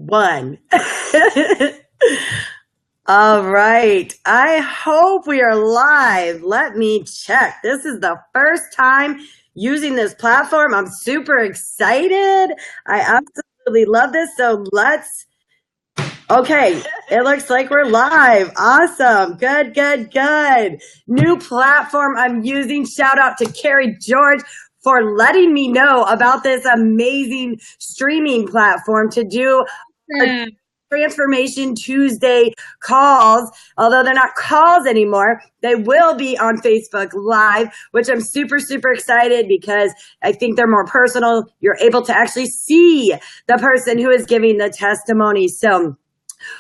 1. All right. I hope we are live. Let me check. This is the first time using this platform. I'm super excited. I absolutely love this. So okay. It looks like we're live. Awesome. Good, good, good. New platform I'm using. Shout out to Carrie George for letting me know about this amazing streaming platform to do Transformation Tuesday calls. Although they're not calls anymore, they will be on Facebook Live, which I'm super, super excited because I think they're more personal. You're able to actually see the person who is giving the testimony. So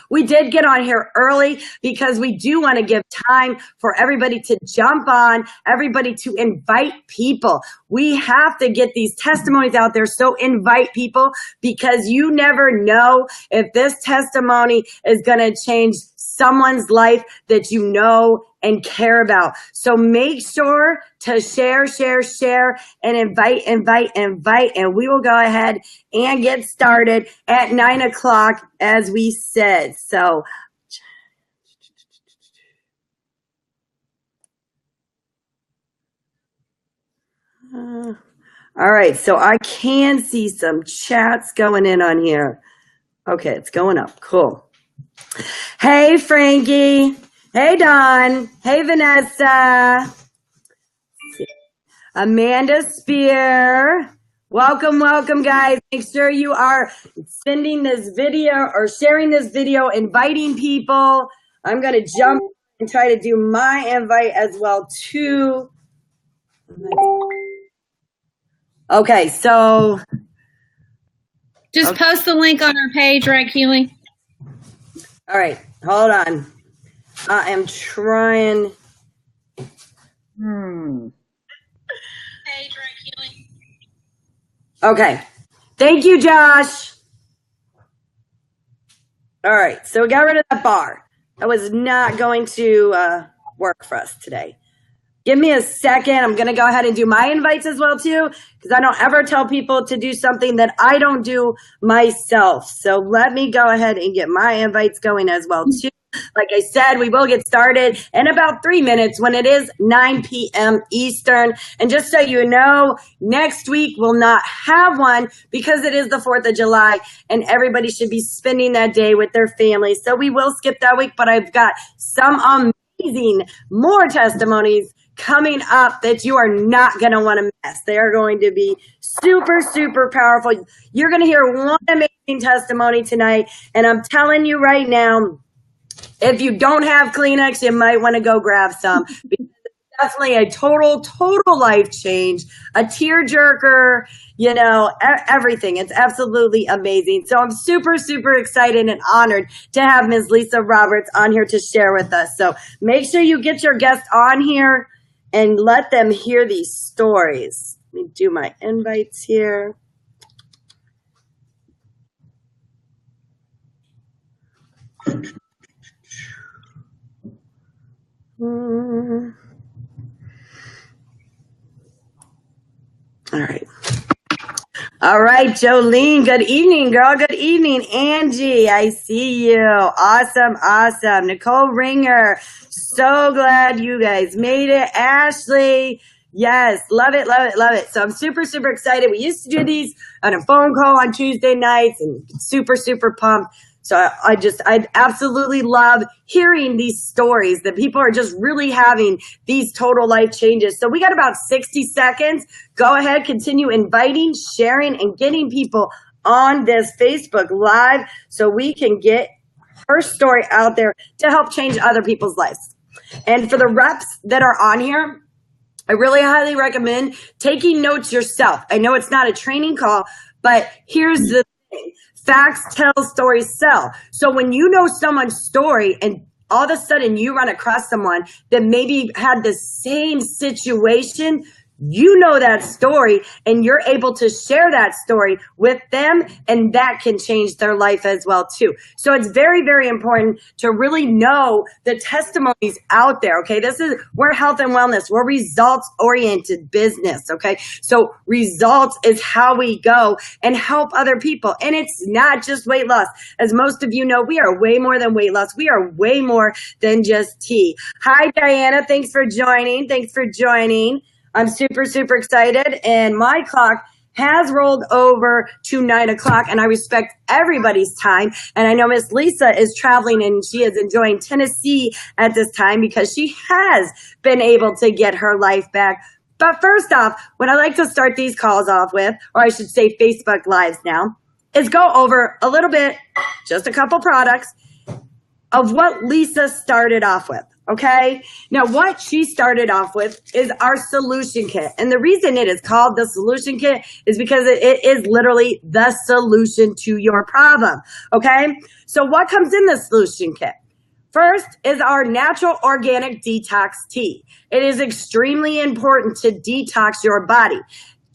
we did get on here early because we do want to give time for everybody to jump on, everybody to invite people. We have to get these testimonies out there, so invite people because you never know if this testimony is going to change someone's life that you know and care about. So make sure to share, and invite, and we will go ahead and get started at 9 o'clock as we said. So all right, so I can see some chats going in on here. Okay, it's going up. Cool. Hey, Frankie. Hey, Dawn. Hey, Vanessa. Amanda Spear. Welcome, welcome, guys. Make sure you are sending this video or sharing this video, inviting people. I'm going to jump and try to do my invite as well, too. Okay, so. Just post the link on our page, right, Keely? All right, hold on. I am trying. Okay. Thank you, Josh. All right, so we got rid of that bar. That was not going to work for us today. Give me a second. I'm going to go ahead and do my invites as well, too, because I don't ever tell people to do something that I don't do myself. So let me go ahead and get my invites going as well, too. Like I said, we will get started in about 3 minutes when it is 9 p.m. Eastern. And just so you know, next week we'll not have one because it is the 4th of July and everybody should be spending that day with their families. So we will skip that week, but I've got some amazing more testimonies coming up that you are not going to want to miss. They are going to be super, super powerful. You're going to hear one amazing testimony tonight. And I'm telling you right now, if you don't have Kleenex, you might want to go grab some. Because it's definitely a total life change, a tearjerker, you know, everything. It's absolutely amazing. So I'm super, super excited and honored to have Ms. Lisa Roberts on here to share with us. So make sure you get your guests on here and let them hear these stories. Let me do my invites here. All right. All right, Jolene. Good evening, girl. Good evening, Angie. I see you. Awesome. Nicole Ringer. So glad you guys made it. Ashley. Yes. Love it. So I'm super, super excited. We used to do these on a phone call on Tuesday nights and super, super pumped. So I absolutely love hearing these stories that people are just really having these total life changes. So we got about 60 seconds. Go ahead, continue inviting, sharing, and getting people on this Facebook Live so we can get her story out there to help change other people's lives. And for the reps that are on here, I really highly recommend taking notes yourself. I know it's not a training call, but here's the thing. Facts tell, stories sell. So when you know someone's story and all of a sudden you run across someone that maybe had the same situation, you know that story and you're able to share that story with them, and that can change their life as well too. So it's very, very important to really know the testimonies out there. Okay. We're health and wellness. We're results oriented business. Okay. So results is how we go and help other people. And it's not just weight loss. As most of you know, we are way more than weight loss. We are way more than just tea. Hi, Diana. Thanks for joining. I'm super, super excited, and my clock has rolled over to 9 o'clock, and I respect everybody's time. And I know Miss Lisa is traveling and she is enjoying Tennessee at this time because she has been able to get her life back. But first off, what I like to start these calls off with, or I should say Facebook Lives now, is go over a little bit, just a couple products of what Lisa started off with. Okay. Now, what she started off with is our solution kit. And the reason it is called the solution kit is because it is literally the solution to your problem. Okay. So what comes in the solution kit? First is our natural organic detox tea. It is extremely important to detox your body.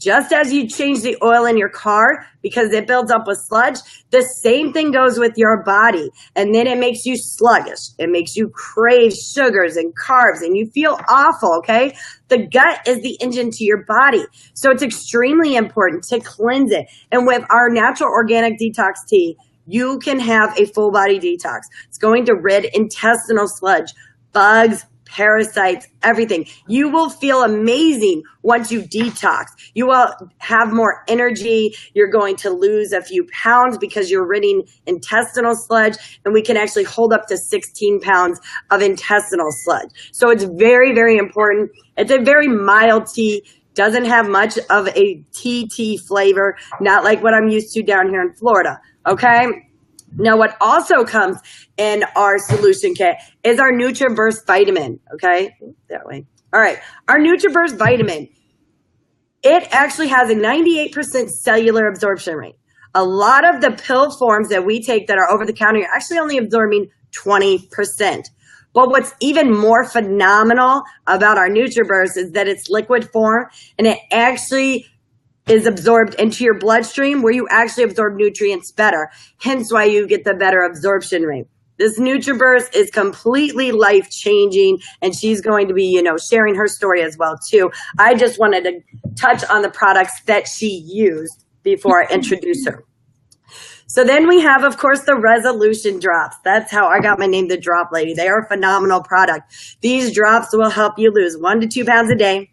Just as you change the oil in your car because it builds up with sludge, the same thing goes with your body. And then it makes you sluggish. It makes you crave sugars and carbs and you feel awful, okay? The gut is the engine to your body. So it's extremely important to cleanse it. And with our natural organic detox tea, you can have a full body detox. It's going to rid intestinal sludge, bugs, parasites, everything. You will feel amazing once you detox. You will have more energy. You're going to lose a few pounds because you're ridding intestinal sludge, and we can actually hold up to 16 pounds of intestinal sludge. So it's very, very important. It's a very mild tea. Doesn't have much of a tea flavor, not like what I'm used to down here in Florida. Okay. Now, what also comes in our solution kit is our NutriBurst vitamin. Okay, that way. All right, our NutriBurst vitamin. It actually has a 98% cellular absorption rate. A lot of the pill forms that we take that are over the counter are actually only absorbing 20%. But what's even more phenomenal about our NutriBurst is that it's liquid form, and it actually is absorbed into your bloodstream where you actually absorb nutrients better. Hence why you get the better absorption rate. This NutriBurst is completely life-changing, and she's going to be, sharing her story as well, too. I just wanted to touch on the products that she used before I introduce her. So then we have, of course, the Resolution Drops. That's how I got my name, the Drop Lady. They are a phenomenal product. These drops will help you lose 1 to 2 pounds a day.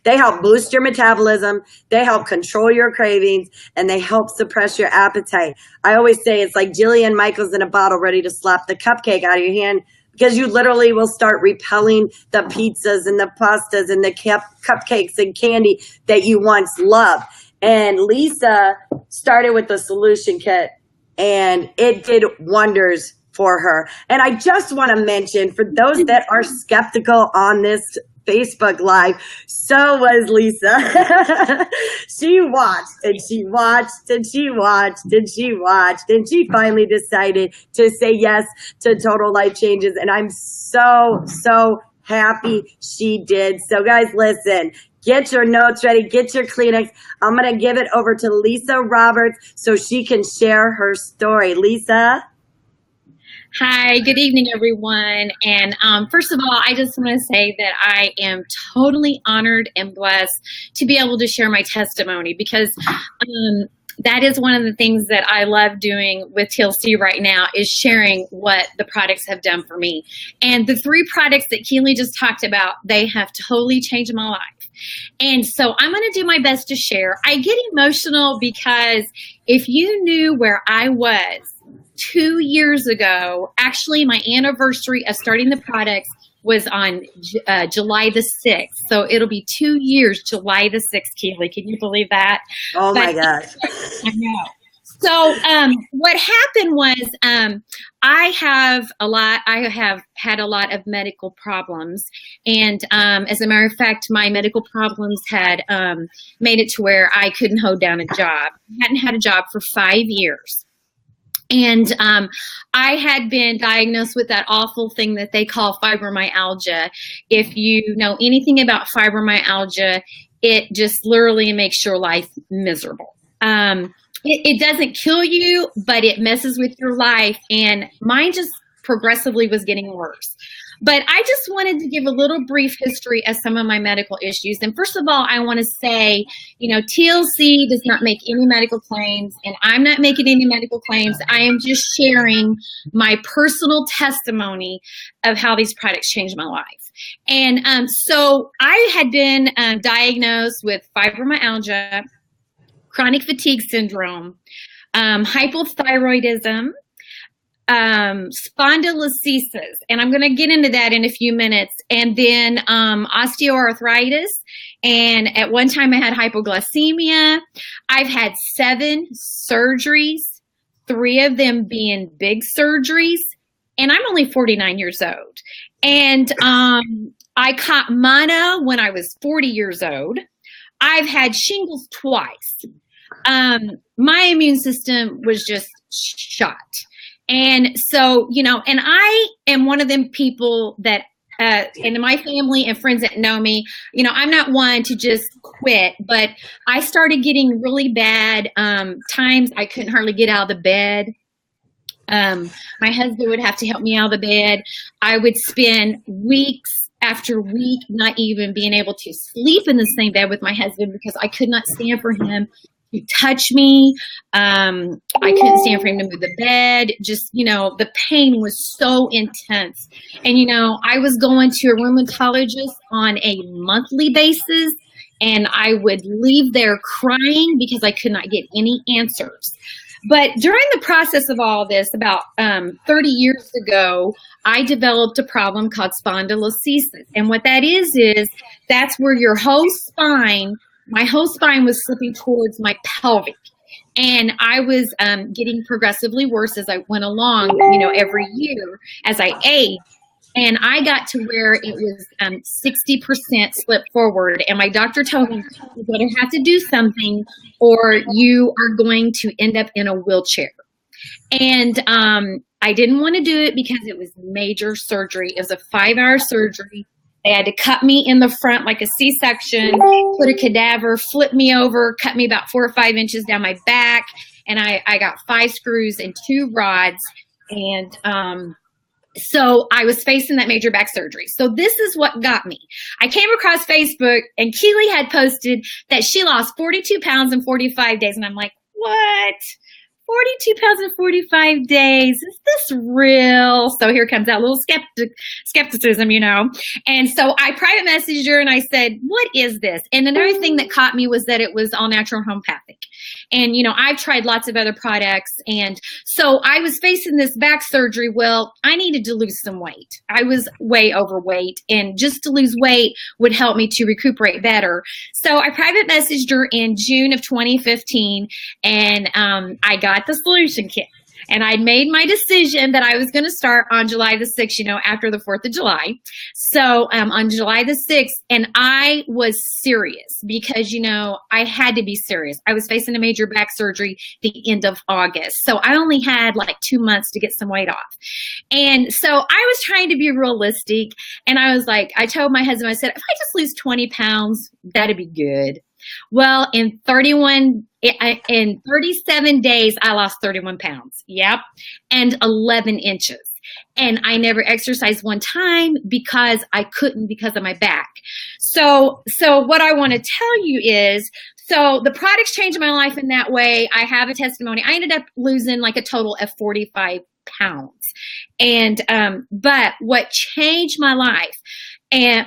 They help boost your metabolism, they help control your cravings, and they help suppress your appetite. I always say it's like Jillian Michaels in a bottle ready to slap the cupcake out of your hand, because you literally will start repelling the pizzas and the pastas and the cupcakes and candy that you once loved. And Lisa started with the solution kit, and it did wonders for her. And I just want to mention, for those that are skeptical on this Facebook Live, so was Lisa. She watched and she watched and she watched and she watched, and she finally decided to say yes to Total Life Changes. And I'm so happy she did. So guys, listen, get your notes ready, get your Kleenex. I'm going to give it over to Lisa Roberts so she can share her story. Lisa? Hi, good evening, everyone. And first of all, I just want to say that I am totally honored and blessed to be able to share my testimony, because that is one of the things that I love doing with TLC right now, is sharing what the products have done for me. And the 3 products that Keely just talked about, they have totally changed my life. And so I'm going to do my best to share. I get emotional because if you knew where I was 2 years ago, actually my anniversary of starting the products was on July the 6th. So it'll be 2 years, July the 6th, Keely. Can you believe that? Oh my gosh. I know. So what happened was I have had a lot of medical problems. And as a matter of fact, my medical problems had made it to where I couldn't hold down a job. I hadn't had a job for 5 years. And I had been diagnosed with that awful thing that they call fibromyalgia. If you know anything about fibromyalgia, it just literally makes your life miserable. It doesn't kill you, but it messes with your life. And mine just progressively was getting worse. But I just wanted to give a little brief history of some of my medical issues. And first of all, I want to say, TLC does not make any medical claims, and I'm not making any medical claims. I am just sharing my personal testimony of how these products changed my life. And so I had been diagnosed with fibromyalgia, chronic fatigue syndrome, hypothyroidism, spondylolisthesis, and I'm going to get into that in a few minutes, and then osteoarthritis, and at one time I had hypoglycemia. I've had 7 surgeries, 3 of them being big surgeries, and I'm only 49 years old. And I caught mono when I was 40 years old. I've had shingles twice. My immune system was just shot. And so, and I am one of them people that, and my family and friends that know me, I'm not one to just quit, but I started getting really bad times. I couldn't hardly get out of the bed. My husband would have to help me out of the bed. I would spend weeks after week not even being able to sleep in the same bed with my husband because I could not stand for him to touch me. I couldn't stand for him to move the bed. Just, the pain was so intense. And, I was going to a rheumatologist on a monthly basis, and I would leave there crying because I could not get any answers. But during the process of all this, about 30 years ago, I developed a problem called spondylolisthesis. And what that is that's where your whole spine, my whole spine was slipping towards my pelvic. And I was getting progressively worse as I went along, every year as I aged. And I got to where it was 60% slip forward. And my doctor told me, you're going to have to do something or you are going to end up in a wheelchair. And I didn't want to do it because it was major surgery. It was a 5-hour surgery. They had to cut me in the front like a C-section, put a cadaver, flip me over, cut me about 4 or 5 inches down my back. And I got 5 screws and 2 rods. And so I was facing that major back surgery. So this is what got me. I came across Facebook, and Keely had posted that she lost 42 pounds in 45 days. And I'm like, what? 42 pounds in 45 days. Is this real? So here comes that little skepticism, And so I private messaged her and I said, what is this? And another thing that caught me was that it was all natural homeopathic. And, I've tried lots of other products. And so I was facing this back surgery. Well, I needed to lose some weight. I was way overweight, and just to lose weight would help me to recuperate better. So I private messaged her in June of 2015, and I got the solution kit. And I made my decision that I was going to start on July the 6th, after the 4th of July. So on July the 6th, and I was serious because, I had to be serious. I was facing a major back surgery the end of August. So I only had like 2 months to get some weight off. And so I was trying to be realistic. And I was like, I told my husband, I said, if I just lose 20 pounds, that'd be good. Well, in 37 days, I lost 31 pounds. Yep. And 11 inches. And I never exercised one time because I couldn't because of my back. So what I want to tell you is, so the products changed my life in that way. I have a testimony. I ended up losing like a total of 45 pounds. And, but what changed my life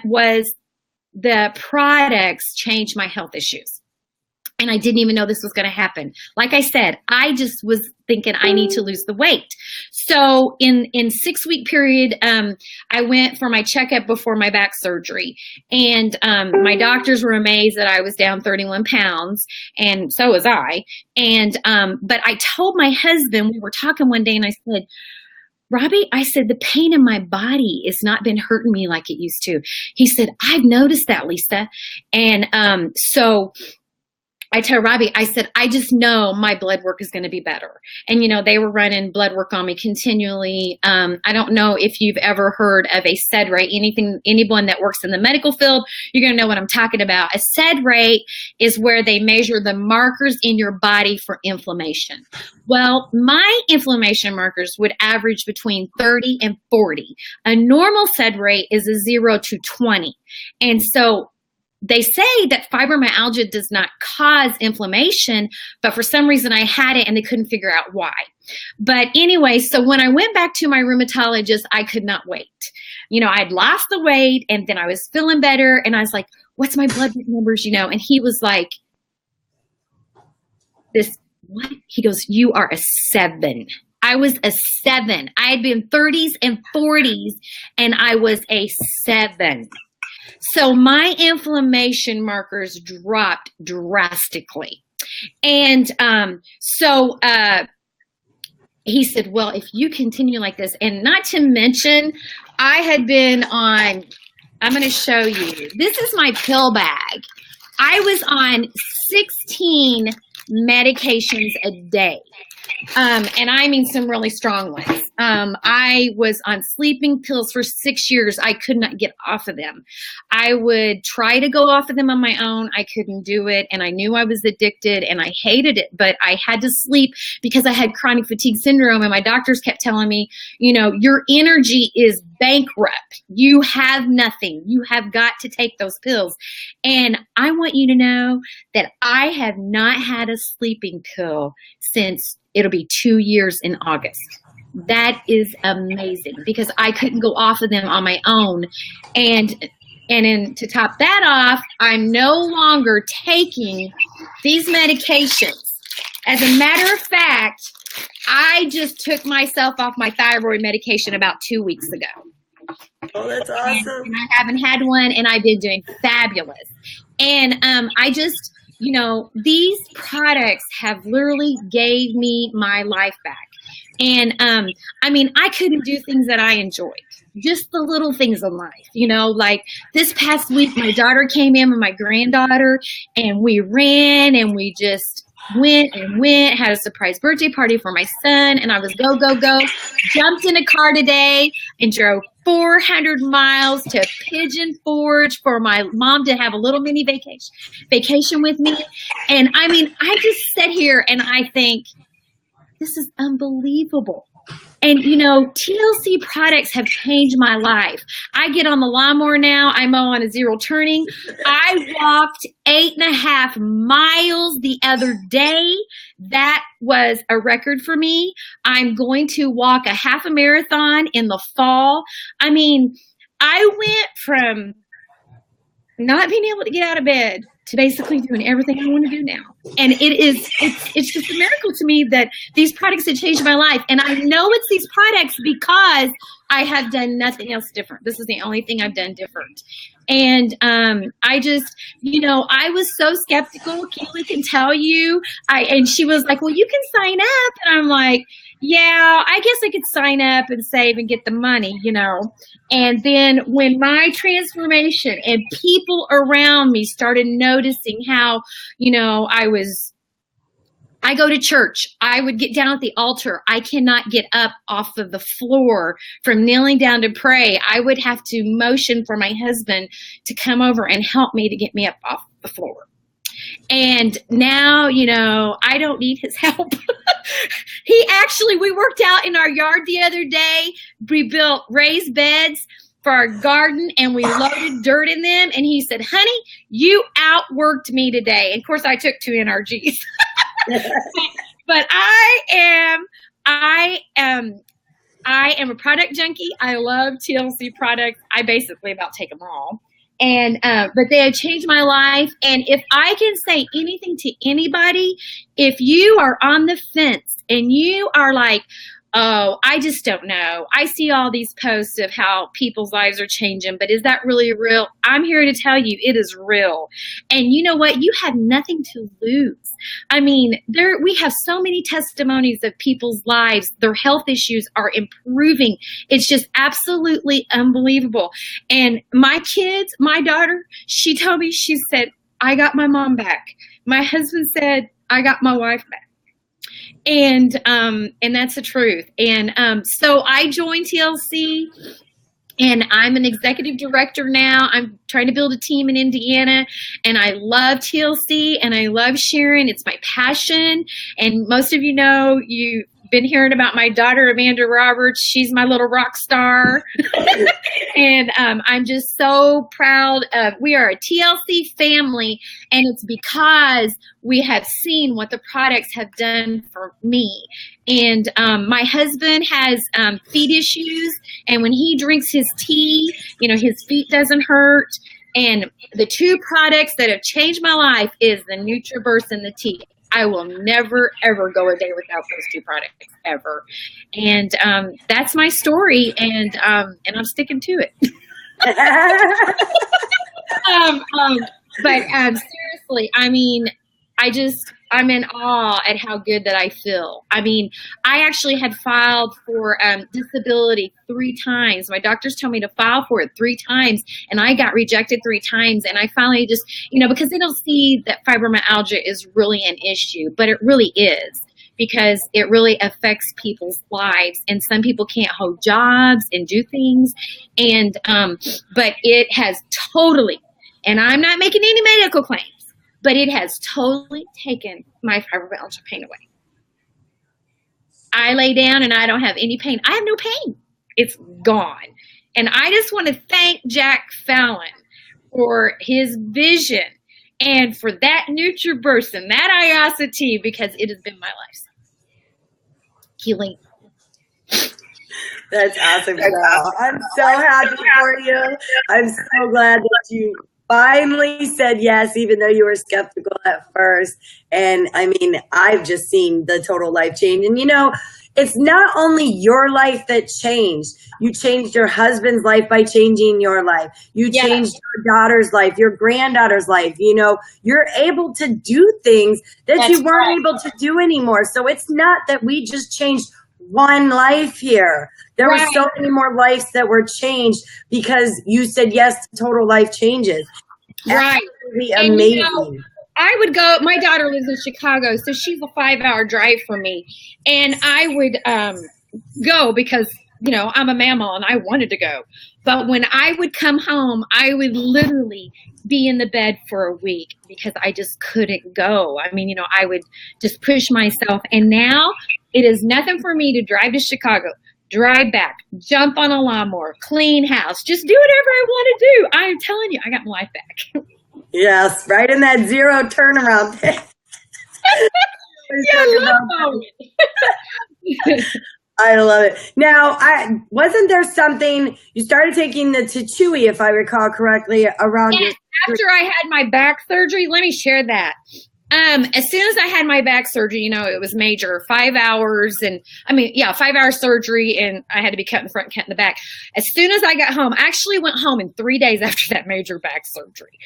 was the products changed my health issues. And I didn't even know this was going to happen. Like I said, I just was thinking I need to lose the weight. So in 6-week period, I went for my checkup before my back surgery. And my doctors were amazed that I was down 31 pounds. And so was I. And but I told my husband, we were talking one day, and I said, Robbie, I said, the pain in my body has not been hurting me like it used to. He said, I've noticed that, Lisa. And so I told Robbie, I said, I just know my blood work is going to be better. And, they were running blood work on me continually. I don't know if you've ever heard of a SED rate. Anyone that works in the medical field, you're going to know what I'm talking about. A SED rate is where they measure the markers in your body for inflammation. Well, my inflammation markers would average between 30 and 40. A normal SED rate is a 0 to 20. And so they say that fibromyalgia does not cause inflammation, but for some reason I had it and they couldn't figure out why. But anyway, so when I went back to my rheumatologist, I could not wait. I'd lost the weight and then I was feeling better and I was like, what's my blood numbers, And he was like, what? He goes, you are a 7. I was a 7. I had been 30s and 40s and I was a 7. So my inflammation markers dropped drastically. And so he said, well, if you continue like this, and not to mention, I had been on, I'm going to show you, this is my pill bag. I was on 16 medications a day. And I mean some really strong ones. I was on sleeping pills for 6 years. I could not get off of them. I would try to go off of them on my own. I couldn't do it. And I knew I was addicted and I hated it, but I had to sleep because I had chronic fatigue syndrome. And my doctors kept telling me, your energy is bankrupt. You have nothing. You have got to take those pills. And I want you to know that I have not had a sleeping pill since it'll be 2 years in August. That is amazing because I couldn't go off of them on my own. And then to top that off, I'm no longer taking these medications. As a matter of fact, I just took myself off my thyroid medication about 2 weeks ago. Oh, that's awesome. And I haven't had one and I've been doing fabulous. And I just, these products have literally gave me my life back. And I couldn't do things that I enjoyed, just the little things in life, like this past week, my daughter came in with my granddaughter and we ran and we just went, had a surprise birthday party for my son. And I was go, jumped in a car today and drove 400 miles to Pigeon Forge for my mom to have a little mini vacation with me. And I just sit here and I think, this is unbelievable. And, TLC products have changed my life. I get on the lawnmower now. I mow on a 0 turning. I walked 8.5 miles the other day. That was a record for me. I'm going to walk a half a marathon in the fall. I went from not being able to get out of bed to basically doing everything I want to do now. And it's just a miracle to me that these products have changed my life. And I know it's these products because I have done nothing else different. This is the only thing I've done different. And I just, I was so skeptical. Keely can tell you. And she was like, well, you can sign up. And I'm like, yeah, I guess I could sign up and save and get the money, And then when my transformation and people around me started noticing how, I go to church. I would get down at the altar. I cannot get up off of the floor from kneeling down to pray. I would have to motion for my husband to come over and help me to get me up off the floor. And now, I don't need his help. We worked out in our yard the other day. We built raised beds for our garden and we loaded dirt in them. And he said, honey, you outworked me today. And of course I took 2 NRGs. But I am a product junkie. I love TLC products. I basically about take them all. And, but they have changed my life. And if I can say anything to anybody, if you are on the fence and you are like, oh, I just don't know. I see all these posts of how people's lives are changing, but is that really real? I'm here to tell you it is real. And you know what? You have nothing to lose. We have so many testimonies of people's lives. Their health issues are improving. It's just absolutely unbelievable. And my daughter, she told me, she said, I got my mom back. my husband said, I got my wife back. And that's the truth. And so I joined TLC, and I'm an executive director now. I'm trying to build a team in Indiana, and I love TLC, and I love sharing. It's my passion. And most of you know, you've been hearing about my daughter, Amanda Roberts. She's my little rock star. And I'm just so proud of, we are a TLC family, and it's because we have seen what the products have done for me. And my husband has feet issues, and when he drinks his tea, you know, his feet doesn't hurt. And the two products that have changed my life is the NutriBurst and the tea. I will never, ever go a day without those two products, ever. And that's my story, and I'm sticking to it. But seriously, I mean, I'm in awe at how good that I feel. I mean, I actually had filed for disability 3 times. My doctors told me to file for it 3 times, and I got rejected 3 times. And I finally just, you know, because they don't see that fibromyalgia is really an issue, but it really is, because it really affects people's lives, and some people can't hold jobs and do things. And but it has totally, and I'm not making any medical claims, but it has totally taken my fibromyalgia pain away. I lay down and I don't have any pain. I have no pain. It's gone. And I just want to thank Jack Fallon for his vision and for that NutriBurst and that IOSity, because it has been my life healing. That's awesome, girl. I'm so happy for you. I'm so glad that you finally said yes, even though you were skeptical at first. And I mean, I've just seen the total life change. And you know, it's not only your life that changed. You changed your husband's life by changing your life. You changed your daughter's life, your granddaughter's life. You know, you're able to do things that you weren't able to do anymore. So it's not that we just changed one life here. There were so many more lives that were changed because you said yes to total life changes. Absolutely amazing. You know, I would go, my daughter lives in Chicago, so she's a 5-hour drive from me. And I would go because, you know, I'm a mammal and I wanted to go. But when I would come home, I would literally be in the bed for a week because I just couldn't go. I mean, you know, I would just push myself. And now it is nothing for me to drive to Chicago, drive back, jump on a lawnmower, clean house, just do whatever I want to do. I'm telling you, I got my life back. Yes, right in that 0 turnaround. I love it. Now, wasn't there something, you started taking the Tichui, if I recall correctly, around after I had my back surgery. Let me share that. As soon as I had my back surgery, you know, it was major, 5 hours, and 5-hour surgery, and I had to be cut in front and cut in the back. As soon as I got home, I actually went home in 3 days after that major back surgery.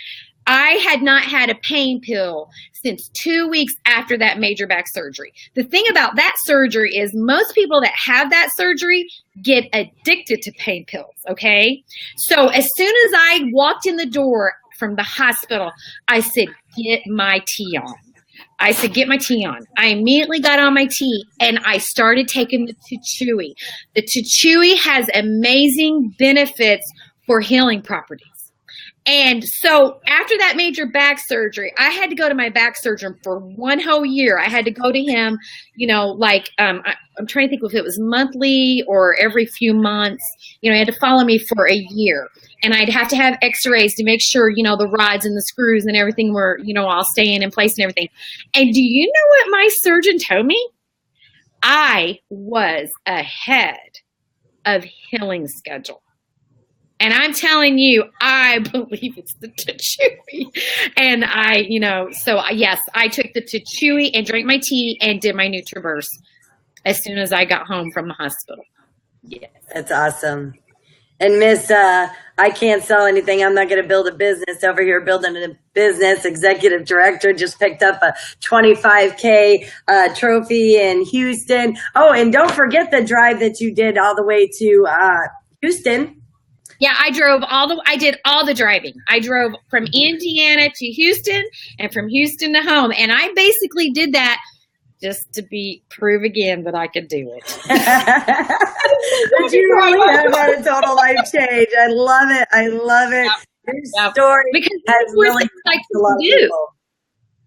I had not had a pain pill since 2 weeks after that major back surgery. The thing about that surgery is most people that have that surgery get addicted to pain pills, okay? So as soon as I walked in the door from the hospital, I said, get my tea on. I said, get my tea on. I immediately got on my tea and I started taking the Tichui. The Tichui has amazing benefits for healing properties. And so after that major back surgery, I had to go to my back surgeon for 1 whole year. I had to go to him, you know, like, I'm trying to think if it was monthly or every few months. You know, he had to follow me for a year. And I'd have to have x-rays to make sure, you know, the rods and the screws and everything were, you know, all staying in place and everything. And do you know what my surgeon told me? I was ahead of healing schedule. And I'm telling you, I believe it's the Tichui. And yes, I took the Tichui and drank my tea and did my NutriBurst as soon as I got home from the hospital. Yes. That's awesome. And Miss, I can't sell anything. I'm not going to build a business over here. Building a business, executive director, just picked up a $25K trophy in Houston. Oh, and don't forget the drive that you did all the way to Houston. Yeah, I did all the driving. I drove from Indiana to Houston and from Houston to home. And I basically did that just to prove again that I could do it. But you really have had a total life change. I love it. I love it. Your story because has really helped a lot of people.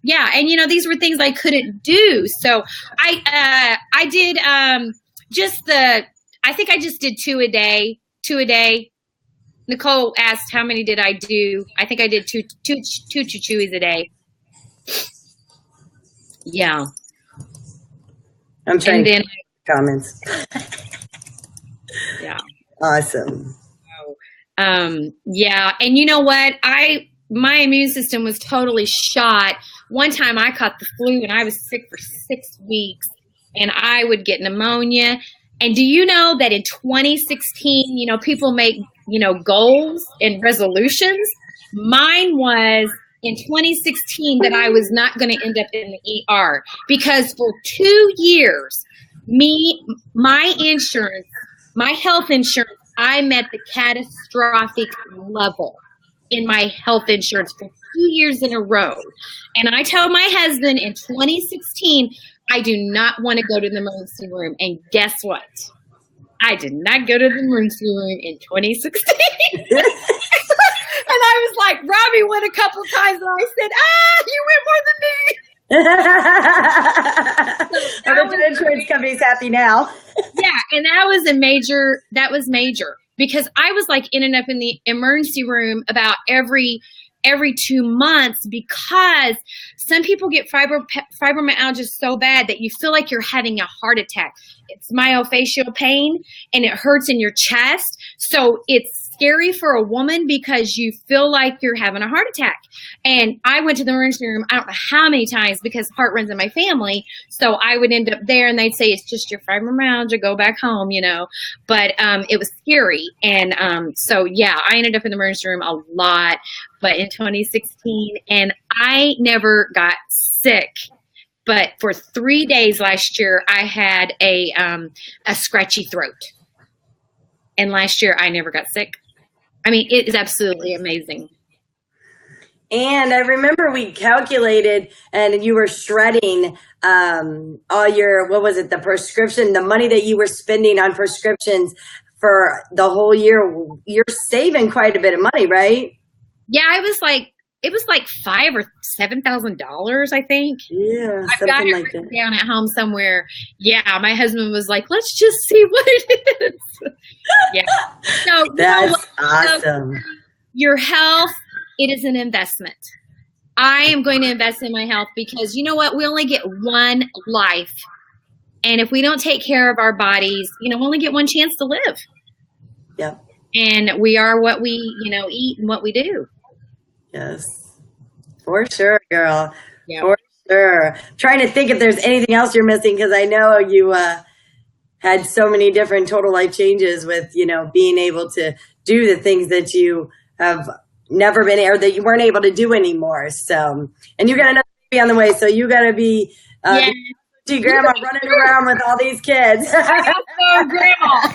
Yeah, and these were things I couldn't do. So I did I think I just did 2 a day. Nicole asked how many did I do. I think I did two chewies a day. Yeah. I'm trying to comments. Yeah. Awesome. Yeah. And you know what? My immune system was totally shot. One time I caught the flu and I was sick for 6 weeks and I would get pneumonia. And do you know that in 2016, people make, goals and resolutions? Mine was in 2016 that I was not going to end up in the ER because for 2 years, my insurance, my health insurance, I met the catastrophic level in my health insurance for 2 years in a row. And I told my husband in 2016, I do not want to go to the emergency room. And guess what? I did not go to the emergency room in 2016. And I was like, Robbie went a couple of times and I said, you went more than me. So the insurance company's happy now. Yeah, and that was major because I was like in and up in the emergency room about every 2 months because some people get fibromyalgia so bad that you feel like you're having a heart attack. It's myofascial pain and it hurts in your chest. So it's scary for a woman because you feel like you're having a heart attack. And I went to the emergency room, I don't know how many times because heart runs in my family. So I would end up there and they'd say, it's just your fibromyalgia, go back home, But it was scary. And so, yeah, I ended up in the emergency room a lot. But in 2016, and I never got sick. But for 3 days last year, I had a scratchy throat. And last year, I never got sick. I mean, it is absolutely amazing. And I remember we calculated, and you were shredding all your, the prescription, the money that you were spending on prescriptions for the whole year. You're saving quite a bit of money, right? Yeah, it was like $5,000 or $7,000, I think. Yeah, I've got it like written down at home somewhere. Yeah, my husband was like, "Let's just see what it is." Yeah, so that's awesome. Your health, it is an investment. I am going to invest in my health because you know what? We only get one life, and if we don't take care of our bodies, we only get one chance to live. Yeah, and we are what we eat and what we do. Yes, for sure, girl. Yeah. For sure. I'm trying to think if there's anything else you're missing because I know you had so many different total life changes with, being able to do the things that you have never been or that you weren't able to do anymore. So, and you got another baby on the way, so you got to be grandma running around with all these kids. I got so grandma.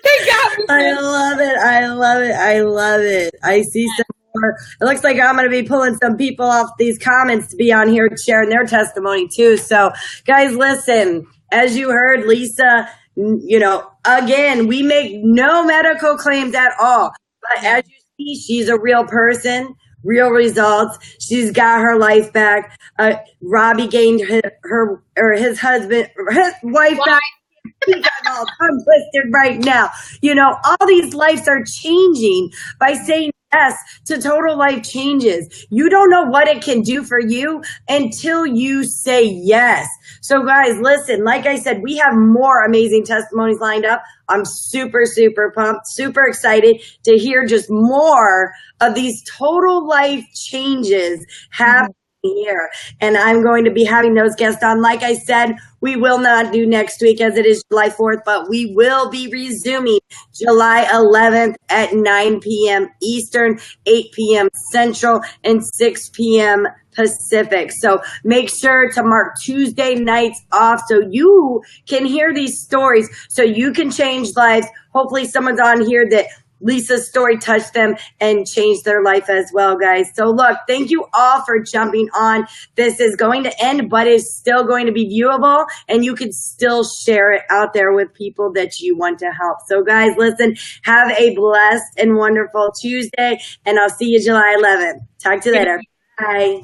They got me. I love it. I love it. I love it. I see some more. It looks like I'm going to be pulling some people off these comments to be on here sharing their testimony too. So guys, listen, as you heard, Lisa, again, we make no medical claims at all. But as you see, she's a real person, real results. She's got her life back. Robbie gained his wife back. He got all tongue twisted right now. All these lives are changing by saying yes to total life changes. You don't know what it can do for you until you say yes. So guys, listen, like I said, we have more amazing testimonies lined up. I'm super, super pumped, super excited to hear just more of these total life changes happening here. And I'm going to be having those guests on. Like I said, we will not do next week as it is July 4th, but we will be resuming July 11th at 9 p.m. Eastern, 8 p.m. Central, and 6 p.m. Pacific. So make sure to mark Tuesday nights off so you can hear these stories, so you can change lives. Hopefully someone's on here that Lisa's story touched them and changed their life as well, guys. So look, thank you all for jumping on. This is going to end, but is still going to be viewable, and you can still share it out there with people that you want to help. So guys, listen, have a blessed and wonderful Tuesday, and I'll see you July 11th. Talk to you later. Bye.